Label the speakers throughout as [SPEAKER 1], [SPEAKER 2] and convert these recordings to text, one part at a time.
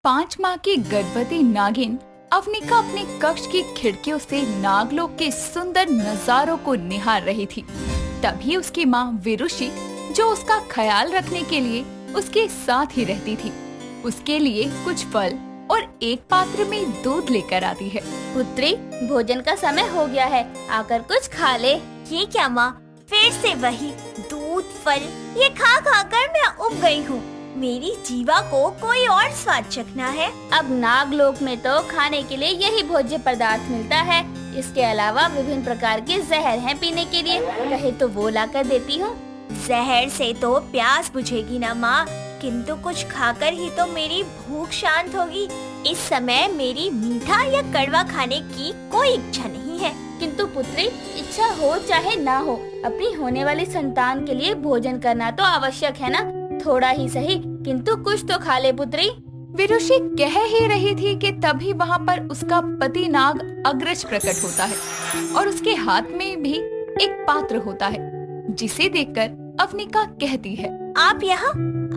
[SPEAKER 1] 5 माह की गर्भवती नागिन अवनिका अपने कक्ष की खिड़कियों से नागलोक के सुंदर नजारों को निहार रही थी। तभी उसकी माँ विरुषि, जो उसका ख्याल रखने के लिए उसके साथ ही रहती थी, उसके लिए कुछ फल और एक पात्र में दूध लेकर आती है।
[SPEAKER 2] पुत्री, भोजन का समय हो गया है, आकर कुछ खा ले।
[SPEAKER 3] ये क्या माँ, फिर से वही दूध फल? ये खा खा कर मैं उब गई हूँ। मेरी जीवा को कोई और स्वाद चखना है।
[SPEAKER 2] अब नागलोक में तो खाने के लिए यही भोज्य पदार्थ मिलता है। इसके अलावा विभिन्न प्रकार के जहर हैं पीने के लिए, कहे तो वो ला कर देती हूँ।
[SPEAKER 3] जहर से तो प्यास बुझेगी ना माँ, किंतु कुछ खाकर ही तो मेरी भूख शांत होगी। इस समय मेरी मीठा या कड़वा खाने की कोई इच्छा नहीं है।
[SPEAKER 2] किंतु पुत्री, इच्छा हो चाहे ना हो, अपनी होने वाली संतान के लिए भोजन करना तो आवश्यक है ना। थोड़ा ही सही, किंतु कुछ तो खा ले पुत्री।
[SPEAKER 1] विरुषि कह ही रही थी कि तभी वहाँ पर उसका पति नाग अग्रज प्रकट होता है और उसके हाथ में भी एक पात्र होता है, जिसे देखकर अवनिका कहती है,
[SPEAKER 3] आप यहाँ?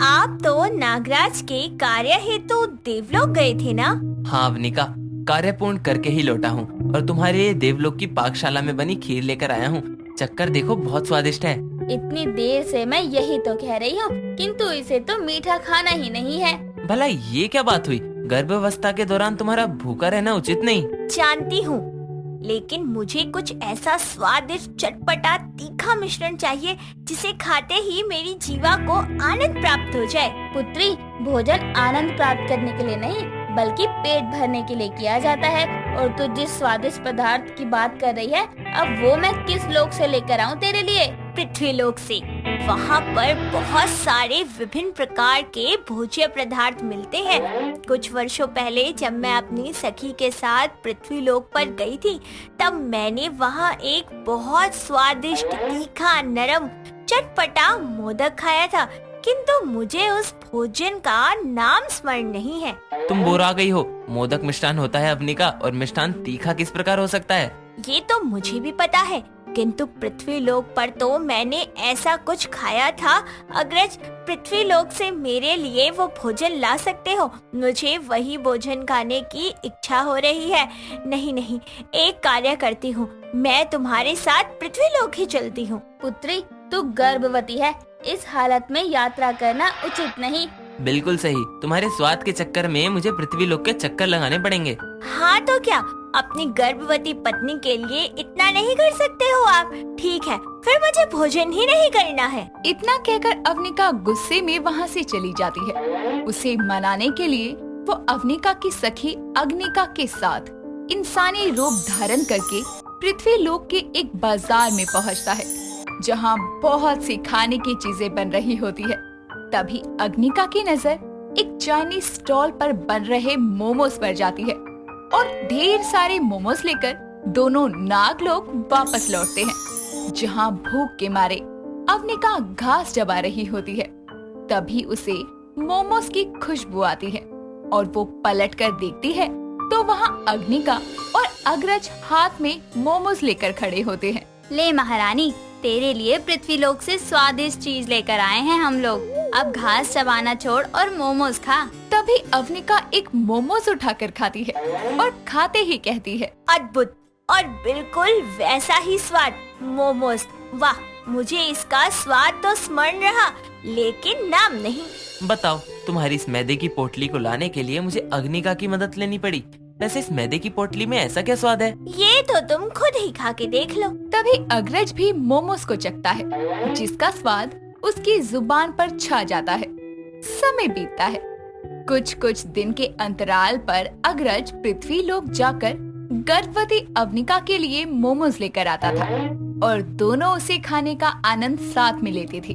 [SPEAKER 3] आप तो नागराज के कार्य हेतु देवलोक गए थे ना?
[SPEAKER 4] हाँ अवनिका, कार्य पूर्ण करके ही लौटा हूँ और तुम्हारे लिए देवलोक की पाकशाला में बनी खीर लेकर आया हूँ। चक्कर देखो, बहुत स्वादिष्ट है।
[SPEAKER 2] इतनी देर से मैं यही तो कह रही हूँ, किंतु इसे तो मीठा खाना ही नहीं है।
[SPEAKER 4] भला ये क्या बात हुई? गर्भावस्था के दौरान तुम्हारा भूखा रहना उचित नहीं।
[SPEAKER 3] जानती हूँ, लेकिन मुझे कुछ ऐसा स्वादिष्ट चटपटा तीखा मिश्रण चाहिए जिसे खाते ही मेरी जीवा को आनंद प्राप्त हो जाए।
[SPEAKER 2] पुत्री, भोजन आनंद प्राप्त करने के लिए नहीं, बल्कि पेट भरने के लिए किया जाता है। और तू जिस स्वादिष्ट पदार्थ की बात कर रही है, अब वो मैं किस लोक से लेकर आऊँ तेरे लिए?
[SPEAKER 3] पृथ्वी लोक से। वहाँ पर बहुत सारे विभिन्न प्रकार के भोज्य पदार्थ मिलते हैं। कुछ वर्षों पहले जब मैं अपनी सखी के साथ पृथ्वी लोक पर गई थी, तब मैंने वहाँ एक बहुत स्वादिष्ट तीखा नरम चटपटा मोदक खाया था, किंतु मुझे उस भोजन का नाम स्मरण नहीं है।
[SPEAKER 4] तुम बोर आ गई हो। मोदक मिष्ठान होता है अवनिका, और मिष्ठान तीखा किस प्रकार हो सकता है?
[SPEAKER 3] ये तो मुझे भी पता है, किंतु पृथ्वी लोक पर तो मैंने ऐसा कुछ खाया था। अग्रज, पृथ्वी लोक से मेरे लिए वो भोजन ला सकते हो? मुझे वही भोजन खाने की इच्छा हो रही है। नहीं नहीं, एक कार्य करती हूँ, मैं तुम्हारे साथ पृथ्वी लोक ही चलती हूँ।
[SPEAKER 2] पुत्री, तू गर्भवती है, इस हालत में यात्रा करना उचित नहीं।
[SPEAKER 4] बिल्कुल सही, तुम्हारे स्वाद के चक्कर में मुझे पृथ्वी लोक के चक्कर लगाने पड़ेंगे।
[SPEAKER 3] हाँ तो क्या, अपनी गर्भवती पत्नी के लिए इतना नहीं कर सकते हो आप? ठीक है, फिर मुझे भोजन ही नहीं करना है।
[SPEAKER 1] इतना कहकर अवनिका गुस्से में वहाँ से चली जाती है। उसे मनाने के लिए वो अवनिका की सखी अग्निका के साथ इंसानी रूप धारण करके पृथ्वी लोक के एक बाजार में पहुँचता है, जहाँ बहुत सी खाने की चीजें बन रही होती है। तभी अग्निका की नजर एक चाइनीज स्टॉल पर बन रहे मोमोज पर जाती है और ढेर सारे मोमोज लेकर दोनों नागलोक वापस लौटते हैं, जहाँ भूख के मारे अवनिका घास चबा रही होती है। तभी उसे मोमोज की खुशबू आती है और वो पलट कर देखती है तो वहाँ अग्निका और अग्रज हाथ में मोमोज लेकर खड़े होते हैं।
[SPEAKER 2] ले महारानी, तेरे लिए पृथ्वी लोक से स्वादिष्ट चीज लेकर आए हैं हम लोग। अब घास चबाना छोड़ और मोमोज खा।
[SPEAKER 1] तभी अवनिका एक मोमोज उठाकर खाती है और खाते ही कहती है,
[SPEAKER 3] अद्भुत और बिल्कुल वैसा ही स्वाद। मोमोज, वाह! मुझे इसका स्वाद तो स्मरण रहा, लेकिन नाम नहीं।
[SPEAKER 4] बताओ, तुम्हारी इस मैदे की पोटली को लाने के लिए मुझे अग्निका की मदद लेनी पड़ी। वैसे इस मैदे की पोटली में ऐसा क्या स्वाद है?
[SPEAKER 3] ये तो तुम खुद ही खा के देख लो।
[SPEAKER 1] तभी अग्रज भी मोमोज को चखता है, जिसका स्वाद उसकी जुबान पर छा जाता है। समय बीतता है। कुछ कुछ दिन के अंतराल पर अग्रज पृथ्वी लोक जाकर गर्भवती अवनिका के लिए मोमोज लेकर आता था और दोनों उसे खाने का आनंद साथ में लेते थे।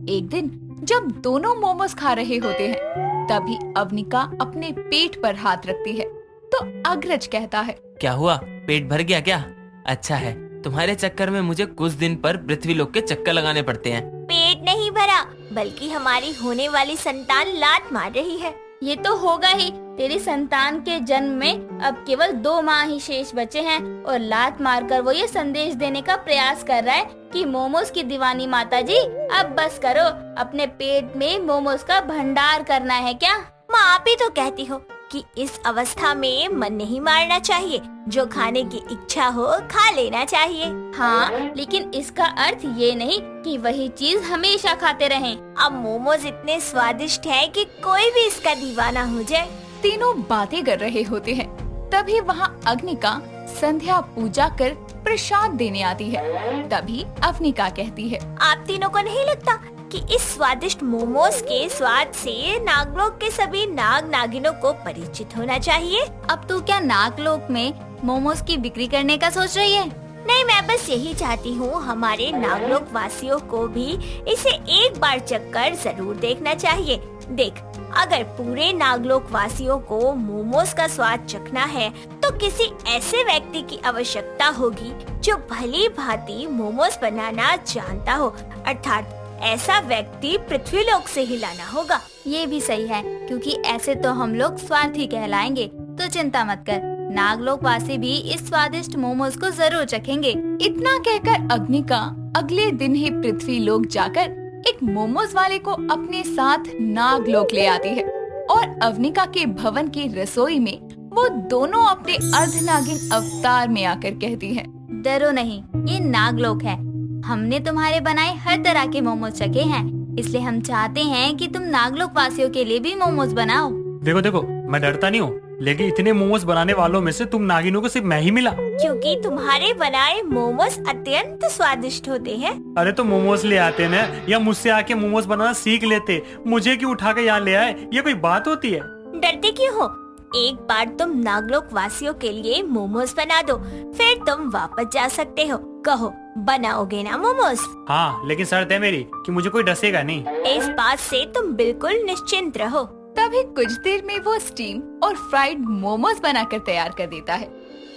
[SPEAKER 1] एक दिन जब दोनों मोमोज खा रहे होते हैं, तभी अवनिका अपने पेट पर हाथ रखती है तो अग्रज कहता है,
[SPEAKER 4] क्या हुआ, पेट भर गया क्या? अच्छा है, तुम्हारे चक्कर में मुझे कुछ दिन पर पृथ्वी लोक के चक्कर लगाने पड़ते हैं।
[SPEAKER 3] पेट नहीं भरा, बल्कि हमारी होने वाली संतान लात मार रही है।
[SPEAKER 2] ये तो होगा ही। तेरी संतान के जन्म में अब केवल 2 माह ही शेष बचे हैं और लात मारकर वो ये संदेश देने का प्रयास कर रहा है कि मोमोज की दीवानी माता जी, अब बस करो, अपने पेट में मोमोज का भंडार करना है क्या?
[SPEAKER 3] माँ, आप ही तो कहती हो कि इस अवस्था में मन नहीं मारना चाहिए, जो खाने की इच्छा हो खा लेना चाहिए।
[SPEAKER 2] हाँ, लेकिन इसका अर्थ ये नहीं कि वही चीज हमेशा खाते रहें।
[SPEAKER 3] अब मोमोज इतने स्वादिष्ट है कि कोई भी इसका दीवाना हो जाए।
[SPEAKER 1] तीनों बातें कर रहे होते हैं। तभी वहाँ अग्निका संध्या पूजा कर प्रसाद देने आती है। तभी अवनिका कहती है,
[SPEAKER 3] आप तीनों को नहीं लगता कि इस स्वादिष्ट मोमोज के स्वाद से नागलोक के सभी नाग नागिनों को परिचित होना चाहिए?
[SPEAKER 2] अब तू क्या नागलोक में मोमोज की बिक्री करने का सोच रही है?
[SPEAKER 3] नहीं, मैं बस यही चाहती हूँ हमारे नागलोक वासियों को भी इसे एक बार चखकर जरूर देखना चाहिए। देख, अगर पूरे नागलोक वासियों को मोमोज का स्वाद चखना है तो किसी ऐसे व्यक्ति की आवश्यकता होगी जो भली भांति मोमोज बनाना जानता हो, अर्थात ऐसा व्यक्ति पृथ्वीलोक से ही लाना होगा।
[SPEAKER 2] ये भी सही है, क्योंकि ऐसे तो हम लोग स्वार्थी कहलाएंगे। तो चिंता मत कर, नागलोक वासी भी इस स्वादिष्ट मोमोज को जरूर चखेंगे।
[SPEAKER 1] इतना कहकर अग्निका अगले दिन ही पृथ्वी लोक जाकर एक मोमोज वाले को अपने साथ नागलोक ले आती है और अवनिका के भवन की रसोई में वो दोनों अपने अर्धनागिन अवतार में आकर कहती हैं,
[SPEAKER 2] डरो नहीं, ये नागलोक है। हमने तुम्हारे बनाए हर तरह के मोमोज चखे हैं, इसलिए हम चाहते हैं कि तुम नागलोक वासियों के लिए भी मोमोज बनाओ।
[SPEAKER 5] देखो देखो, मैं डरता नहीं हूँ, लेकिन इतने मोमोज बनाने वालों में से तुम नागिनों को सिर्फ मैं ही मिला।
[SPEAKER 3] क्योंकि तुम्हारे बनाए मोमोज अत्यंत स्वादिष्ट होते हैं।
[SPEAKER 5] अरे तो मोमोज ले आते ना, या मुझसे आके मोमोज बनाना सीख लेते। मुझे क्यों उठा के यहाँ ले आए? ये कोई बात होती है?
[SPEAKER 3] डरते क्यों हो? एक बार तुम नागलोक वासियों के लिए मोमोज बना दो, फिर तुम वापस जा सकते हो। कहो, बनाओगे ना मोमोज?
[SPEAKER 5] हाँ, लेकिन शर्त है मेरी कि मुझे कोई डसेगा नहीं।
[SPEAKER 3] इस बात से तुम बिल्कुल निश्चिंत रहो।
[SPEAKER 1] तभी कुछ देर में वो स्टीम और फ्राइड मोमोज बनाकर तैयार कर देता है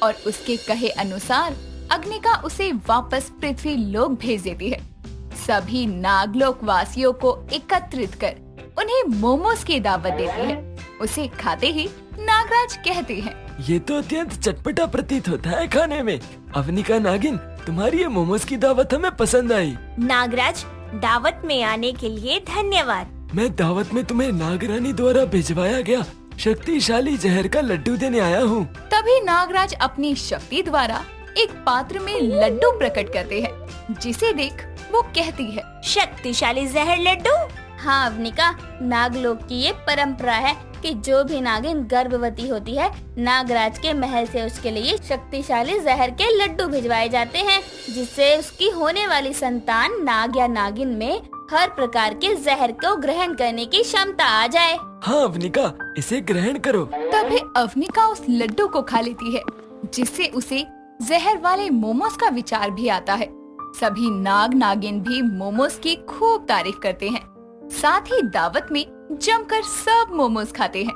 [SPEAKER 1] और उसके कहे अनुसार अग्निका उसे वापस पृथ्वी लोक भेज देती है। सभी नागलोक वासियों को एकत्रित कर उन्हें मोमोज की दावत देती है। उसे खाते ही नागराज कहते हैं,
[SPEAKER 6] ये तो अत्यंत चटपटा प्रतीत होता है खाने में। अवनिका नागिन, तुम्हारी ये मोमोज की दावत हमें पसंद आई।
[SPEAKER 3] नागराज, दावत में आने के लिए धन्यवाद।
[SPEAKER 6] मैं दावत में तुम्हें नागरानी द्वारा भिजवाया गया शक्तिशाली जहर का लड्डू देने आया हूँ।
[SPEAKER 1] तभी नागराज अपनी शक्ति द्वारा एक पात्र में लड्डू प्रकट करते हैं, जिसे देख वो कहती है,
[SPEAKER 3] शक्तिशाली जहर लड्डू?
[SPEAKER 2] हाँ अवनिका, नागलोक की ये परंपरा है कि जो भी नागिन गर्भवती होती है, नागराज के महल से उसके लिए शक्तिशाली जहर के लड्डू भिजवाए जाते हैं, जिससे उसकी होने वाली संतान नाग या नागिन में हर प्रकार के जहर को ग्रहण करने की क्षमता आ जाए।
[SPEAKER 6] हाँ अवनिका, इसे ग्रहण करो।
[SPEAKER 1] तभी अवनिका उस लड्डू को खा लेती है, जिससे उसे जहर वाले मोमोज का विचार भी आता है। सभी नाग नागिन भी मोमोज की खूब तारीफ करते हैं, साथ ही दावत में जमकर सब मोमोज खाते हैं।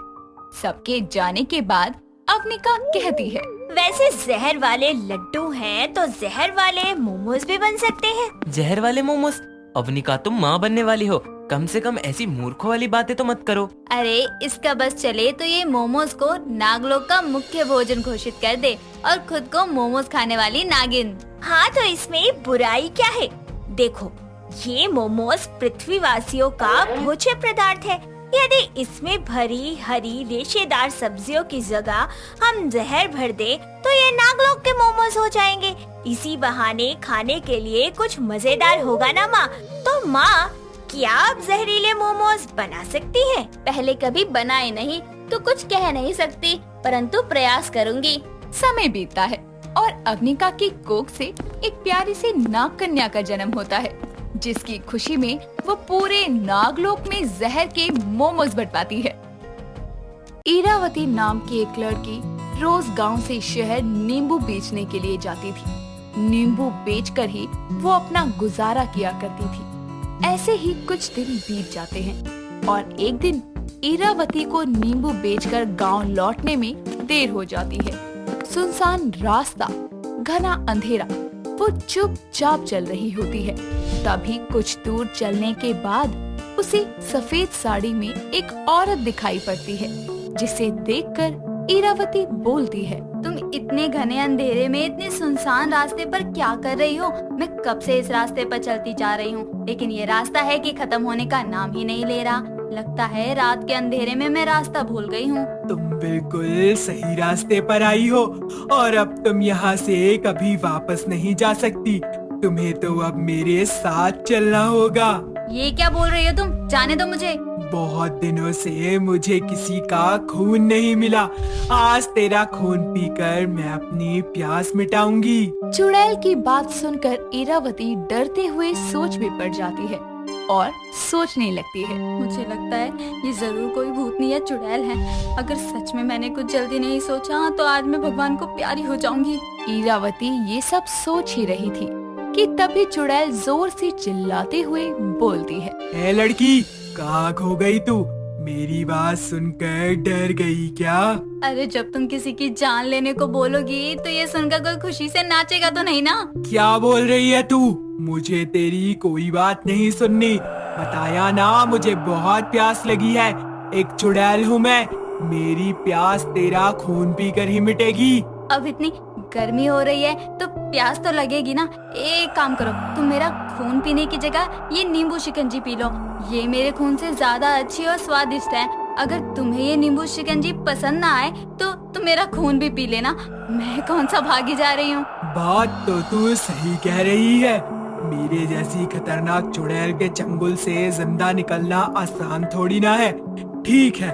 [SPEAKER 1] सबके जाने के बाद अवनिका कहती है,
[SPEAKER 3] वैसे जहर वाले लड्डू हैं तो जहर वाले मोमोज भी बन सकते हैं।
[SPEAKER 4] जहर वाले मोमोज? अवनिका, तुम माँ बनने वाली हो, कम से कम ऐसी मूर्खों वाली बातें तो मत करो।
[SPEAKER 2] अरे इसका बस चले तो ये मोमोज को नागलोक का मुख्य भोजन घोषित कर दे और खुद को मोमोज खाने वाली नागिन।
[SPEAKER 3] हाँ, तो इसमें बुराई क्या है? देखो, ये मोमोज पृथ्वीवासियों का भोज्य पदार्थ है। यदि इसमें भरी हरी रेशेदार सब्जियों की जगह हम जहर भर दे तो ये नागलोक के मोमोज हो जाएंगे। इसी बहाने खाने के लिए कुछ मजेदार होगा ना माँ? तो माँ, क्या आप जहरीले मोमोज बना सकती हैं?
[SPEAKER 2] पहले कभी बनाए नहीं तो कुछ कह नहीं सकती, परंतु प्रयास करूंगी।
[SPEAKER 1] समय बीतता है और अवनिका की कोख से एक प्यारी सी नाग कन्या का जन्म होता है, जिसकी खुशी में वो पूरे नागलोक में जहर के मोमोज बंटवाती है। इरावती नाम की एक लड़की रोज गांव से शहर नींबू बेचने के लिए जाती थी। नींबू बेचकर ही वो अपना गुजारा किया करती थी। ऐसे ही कुछ दिन बीत जाते हैं और एक दिन इरावती को नींबू बेचकर गांव लौटने में देर हो जाती है। सुनसान रास्ता, घना अंधेरा, वो चुपचाप चल रही होती है। तभी कुछ दूर चलने के बाद उसे सफेद साड़ी में एक औरत दिखाई पड़ती है, जिसे देखकर इरावती बोलती है,
[SPEAKER 2] तुम इतने घने अंधेरे में इतने सुनसान रास्ते पर क्या कर रही हो? मैं कब से इस रास्ते पर चलती जा रही हूँ, लेकिन ये रास्ता है कि खत्म होने का नाम ही नहीं ले रहा। लगता है रात के अंधेरे में मैं रास्ता भूल गई हूँ।
[SPEAKER 7] तुम बिल्कुल सही रास्ते पर आई हो और अब तुम यहाँ से कभी वापस नहीं जा सकती। तुम्हें तो अब मेरे साथ चलना होगा।
[SPEAKER 2] ये क्या बोल रही हो तुम? जाने दो मुझे।
[SPEAKER 7] बहुत दिनों से मुझे किसी का खून नहीं मिला। आज तेरा खून पीकर मैं अपनी प्यास मिटाऊंगी।
[SPEAKER 1] चुड़ैल की बात सुनकर इरावती डरते हुए सोच में पड़ जाती है और सोचने लगती है।
[SPEAKER 2] मुझे लगता है ये जरूर कोई भूतनी या चुड़ैल है। अगर सच में मैंने कुछ जल्दी नहीं सोचा तो आज मैं भगवान को प्यारी हो जाऊंगी।
[SPEAKER 1] इरावती ये सब सोच ही रही थी कि तभी चुड़ैल जोर से चिल्लाते हुए बोलती है।
[SPEAKER 7] ए लड़की, कहाँ खो गई तू? मेरी बात सुनकर डर गई क्या?
[SPEAKER 2] अरे जब तुम किसी की जान लेने को बोलोगी तो ये सुनकर कोई खुशी से नाचेगा तो नहीं ना?
[SPEAKER 7] क्या बोल रही है तू? मुझे तेरी कोई बात नहीं सुननी। बताया ना, मुझे बहुत प्यास लगी है। एक चुड़ैल हूँ मैं। मेरी प्यास तेरा खून पीकर ही मिटेगी।
[SPEAKER 2] अब इतनी गर्मी हो रही है तो प्यास तो लगेगी ना। एक काम करो, तुम मेरा खून पीने की जगह ये नींबू शिकंजी पी लो। ये मेरे खून से ज्यादा अच्छी और स्वादिष्ट है। अगर तुम्हें ये नींबू शिकंजी पसंद ना आए तो तुम मेरा खून भी पी लेना। मैं कौन सा भागी जा रही हूँ।
[SPEAKER 7] बात तो तू सही कह रही है। मेरे जैसी खतरनाक चुड़ैल के चंगुल से जिंदा निकलना आसान थोड़ी ना है। ठीक है,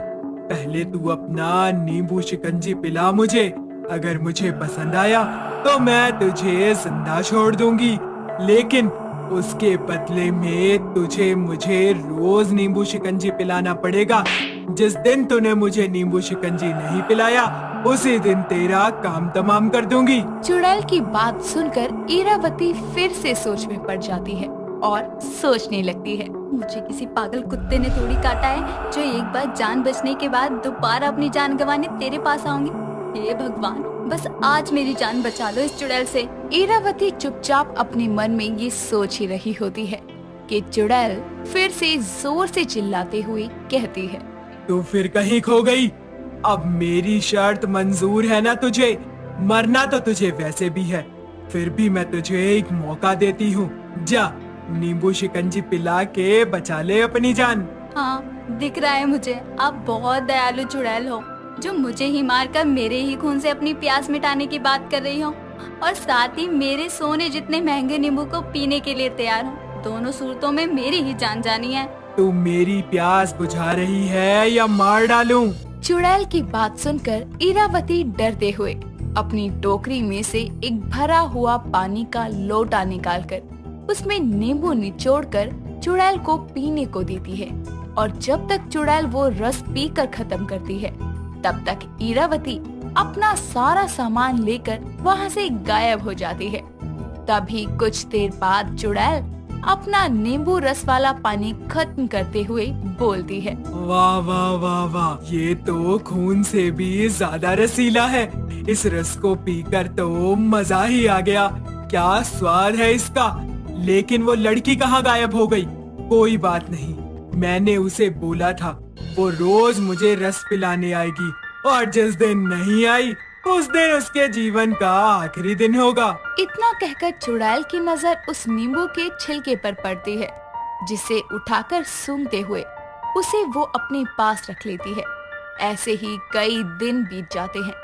[SPEAKER 7] पहले तू अपना नींबू शिकंजी पिला मुझे। अगर मुझे पसंद आया तो मैं तुझे जिंदा छोड़ दूंगी, लेकिन उसके बदले में तुझे मुझे रोज नींबू शिकंजी पिलाना पड़ेगा। जिस दिन तूने मुझे नींबू शिकंजी नहीं पिलाया उसी दिन तेरा काम तमाम कर दूंगी।
[SPEAKER 1] चुड़ैल की बात सुनकर इरावती फिर से सोच में पड़ जाती है और सोचने लगती है।
[SPEAKER 2] मुझे किसी पागल कुत्ते ने थोड़ी काटा है जो एक बार जान बचने के बाद दोबारा अपनी जान गंवाने तेरे पास आऊंगी। हे भगवान, बस आज मेरी जान बचा लो इस चुड़ैल से।
[SPEAKER 1] इरावती चुपचाप अपने मन में ये सोच ही रही होती है कि चुड़ैल फिर से जोर से चिल्लाते हुए कहती है।
[SPEAKER 7] तू फिर कहीं खो गई? अब मेरी शर्त मंजूर है ना तुझे? मरना तो तुझे वैसे भी है, फिर भी मैं तुझे एक मौका देती हूँ। जा, नींबू शिकंजी पिला के बचा ले अपनी जान।
[SPEAKER 2] हाँ, दिख रहा है मुझे आप बहुत दयालु चुड़ैल हो, जो मुझे ही मारकर मेरे ही खून से अपनी प्यास मिटाने की बात कर रही हो और साथ ही मेरे सोने जितने महंगे नींबू को पीने के लिए तैयार हो। दोनों सूरतों में मेरी ही जान जानी है।
[SPEAKER 7] तू मेरी प्यास बुझा रही है या मार डालूं?
[SPEAKER 1] चुड़ैल की बात सुनकर इरावती डरते हुए अपनी टोकरी में से एक भरा हुआ पानी का लोटा निकालकर उसमें नींबू निचोड़कर चुड़ैल को पीने को देती है। और जब तक चुड़ैल वो रस पीकर खत्म करती है तब तक इरावती अपना सारा सामान लेकर वहाँ से गायब हो जाती है। तभी कुछ देर बाद चुड़ैल अपना नींबू रस वाला पानी खत्म करते हुए बोलती है।
[SPEAKER 7] वाह वाह वाह वाह, ये तो खून से भी ज्यादा रसीला है। इस रस को पीकर तो मजा ही आ गया। क्या स्वाद है इसका। लेकिन वो लड़की कहाँ गायब हो गई? कोई बात नहीं, मैंने उसे बोला था वो रोज मुझे रस पिलाने आएगी, और जिस दिन नहीं आई उस दिन उसके जीवन का आखिरी दिन होगा।
[SPEAKER 1] इतना कहकर चुड़ैल की नजर उस नींबू के छिलके पर पड़ती है, जिसे उठाकर सूंघते हुए उसे वो अपने पास रख लेती है। ऐसे ही कई दिन बीत जाते हैं,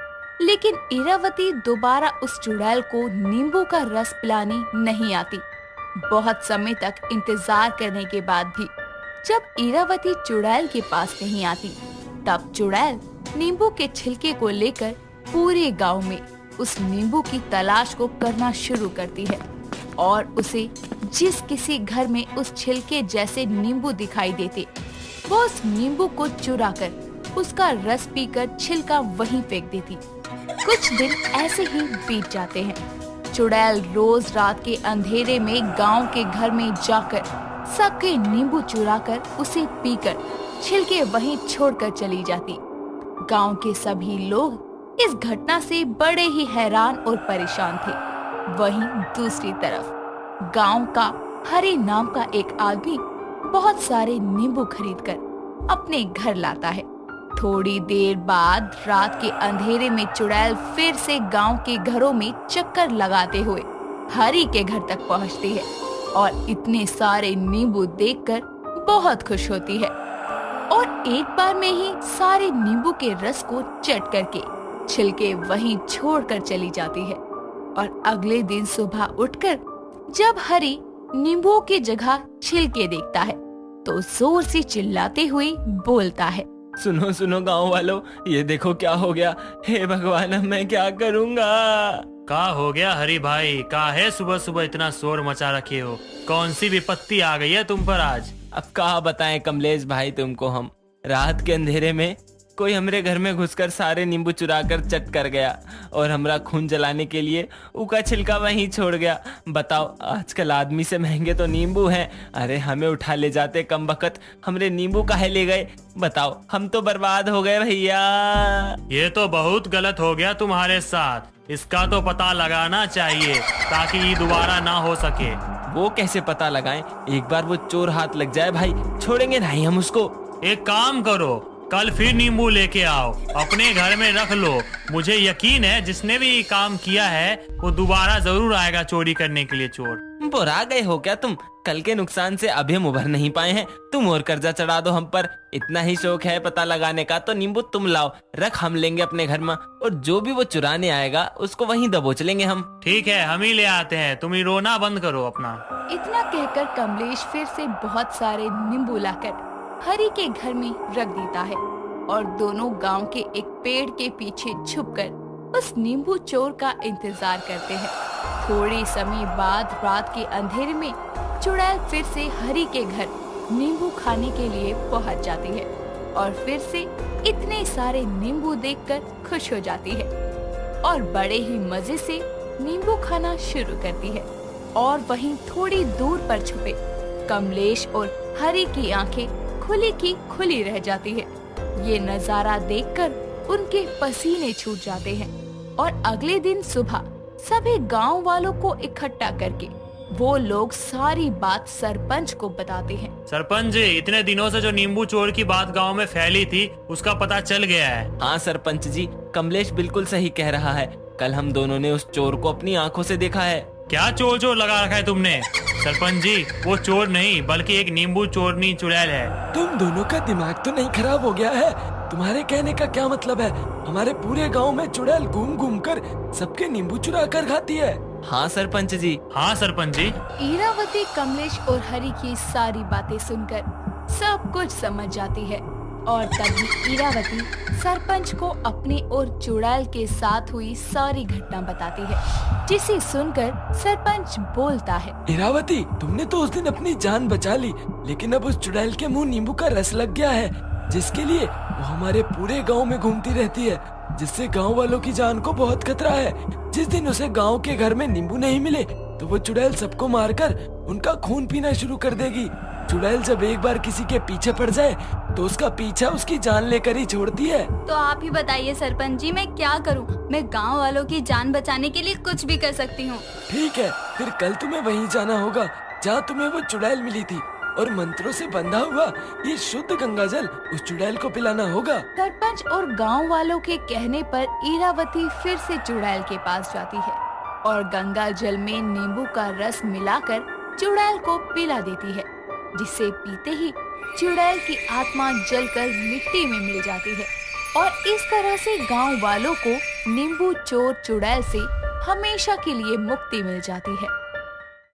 [SPEAKER 1] लेकिन इरावती दोबारा उस चुड़ैल को नींबू का रस पिलाने नहीं आती। बहुत समय तक इंतजार करने के बाद भी जब इरावती चुड़ैल के पास नहीं आती, तब चुड़ैल नींबू के छिलके को लेकर पूरे गांव में उस नींबू की तलाश को करना शुरू करती है और उसे जिस किसी घर में उस छिलके जैसे नींबू दिखाई देते, वो उस नींबू को चुरा कर उसका रस पीकर छिलका वहीं फेंक देती। कुछ दिन ऐसे ही बीत जाते हैं। चुड़ैल रोज रात के अंधेरे में गांव के घर में जाकर सबके नींबू चुराकर उसे पीकर छिलके वहीं छोड़कर चली जाती। गांव के सभी लोग इस घटना से बड़े ही हैरान और परेशान थे। वहीं दूसरी तरफ गांव का हरि नाम का एक आदमी बहुत सारे नींबू खरीदकर अपने घर लाता है। थोड़ी देर बाद रात के अंधेरे में चुड़ैल फिर से गांव के घरों में चक्कर लगाते हुए हरि के घर तक पहुंचती है और इतने सारे नींबू देखकर बहुत खुश होती है। और एक बार में ही सारे नींबू के रस को चट करके छिलके वहीं छोड़कर चली जाती है। और अगले दिन सुबह उठकर जब हरी नींबुओं की जगह छिलके देखता है तो जोर से चिल्लाते हुए बोलता है,
[SPEAKER 4] सुनो सुनो गांव वालों, ये देखो क्या हो गया। हे भगवान, अब मैं क्या करूंगा।
[SPEAKER 5] का हो गया हरी भाई? का है सुबह सुबह इतना शोर मचा रखे हो? कौन सी विपत्ति आ गई है तुम पर आज?
[SPEAKER 4] अब कहाँ बताएं कमलेश भाई तुमको हम। रात के अंधेरे में कोई हमरे घर में घुसकर सारे नींबू चुरा कर चट कर गया और हमरा खून जलाने के लिए उका छिलका वहीं छोड़ गया। बताओ, आजकल आदमी से महंगे तो नींबू हैं। अरे हमें उठा ले जाते कम बखत, हमरे नींबू काहे ले गए? बताओ, हम तो बर्बाद हो गए भैया।
[SPEAKER 5] ये तो बहुत गलत हो गया तुम्हारे साथ। इसका तो पता लगाना चाहिए ताकि ये दोबारा ना हो सके।
[SPEAKER 4] वो कैसे पता लगाएं? एक बार वो चोर हाथ लग जाए भाई, छोड़ेंगे नहीं हम उसको।
[SPEAKER 5] एक काम करो, कल फिर नींबू लेके आओ, अपने घर में रख लो। मुझे यकीन है जिसने भी ये काम किया है वो दोबारा जरूर आएगा चोरी करने के लिए। चोर
[SPEAKER 4] बुरा गए हो क्या तुम? कल के नुकसान से अभी हम उभर नहीं पाए हैं, तुम और कर्जा चढ़ा दो हम पर। इतना ही शौक है पता लगाने का तो नींबू तुम लाओ, रख हम लेंगे अपने घर में, और जो भी वो चुराने आएगा उसको वहीं दबोच लेंगे हम।
[SPEAKER 5] ठीक है, हम ही ले आते हैं, तुम ही रोना बंद करो अपना।
[SPEAKER 1] इतना कहकर कमलेश फिर से बहुत सारे नींबू लाकर हरी के घर में रख देता है और दोनों गांव के एक पेड़ के पीछे छुपकर उस नींबू चोर का इंतजार करते हैं। थोड़े समय बाद रात के अंधेरे में चुड़ैल फिर से हरी के घर नींबू खाने के लिए पहुंच जाती है और फिर से इतने सारे नींबू देखकर खुश हो जाती है और बड़े ही मजे से नींबू खाना शुरू करती है। और वहीं थोड़ी दूर पर छुपे कमलेश और हरी की आंखें खुली की खुली रह जाती है। ये नजारा देखकर उनके पसीने छूट जाते हैं और अगले दिन सुबह सभी गांव वालों को इकट्ठा करके वो लोग सारी बात सरपंच को बताते हैं।
[SPEAKER 5] सरपंच जी, इतने दिनों से जो नींबू चोर की बात गांव में फैली थी उसका पता चल गया है।
[SPEAKER 4] हाँ सरपंच जी, कमलेश बिल्कुल सही कह रहा है। कल हम दोनों ने उस चोर को अपनी आंखों से देखा है।
[SPEAKER 5] क्या चोर चोर लगा रखा है तुमने? सरपंच जी, वो चोर नहीं बल्कि एक नींबू चोरनी चुड़ैल है।
[SPEAKER 6] तुम दोनों का दिमाग तो नहीं खराब हो गया है? तुम्हारे कहने का क्या मतलब है? हमारे पूरे गांव में चुड़ैल घूम घूम कर सबके नींबू चुरा कर खाती है।
[SPEAKER 4] हाँ सरपंच जी।
[SPEAKER 5] हाँ सरपंच जी।
[SPEAKER 1] इरावती कमलेश और हरी की सारी बातें सुनकर सब कुछ समझ जाती है और तभी इरावती सरपंच को अपने और चुड़ैल के साथ हुई सारी घटना बताती है, जिसे सुनकर सरपंच बोलता है,
[SPEAKER 6] इरावती, तुमने तो उस दिन अपनी जान बचा ली, लेकिन अब उस चुड़ैल के मुंह नींबू का रस लग गया है, जिसके लिए वो हमारे पूरे गांव में घूमती रहती है, जिससे गांव वालों की जान को बहुत खतरा है। जिस दिन उसे गांव के घर में नींबू नहीं मिले तो वो चुड़ैल सबको मारकर उनका खून पीना शुरू कर देगी। चुड़ैल जब एक बार किसी के पीछे पड़ जाए तो उसका पीछा उसकी जान लेकर ही छोड़ती है।
[SPEAKER 2] तो आप ही बताइए सरपंच जी, मैं क्या करूं? मैं गांव वालों की जान बचाने के लिए कुछ भी कर सकती हूं।
[SPEAKER 6] ठीक है, फिर कल तुम्हें वहीं जाना होगा जहाँ तुम्हें वो चुड़ैल मिली थी, और मंत्रों से बंधा हुआ ये शुद्ध गंगा जल उस चुड़ैल को पिलाना होगा।
[SPEAKER 1] सरपंच और गांव वालों के कहने पर इरावती फिर से चुड़ैल के पास जाती है और गंगा जल में नींबू का रस मिलाकर चुड़ैल को पिला देती है, जिसे पीते ही चुड़ैल की आत्मा जलकर मिट्टी में मिल जाती है और इस तरह से गांव वालों को नींबू चोर चुड़ैल से हमेशा के लिए मुक्ति मिल जाती है।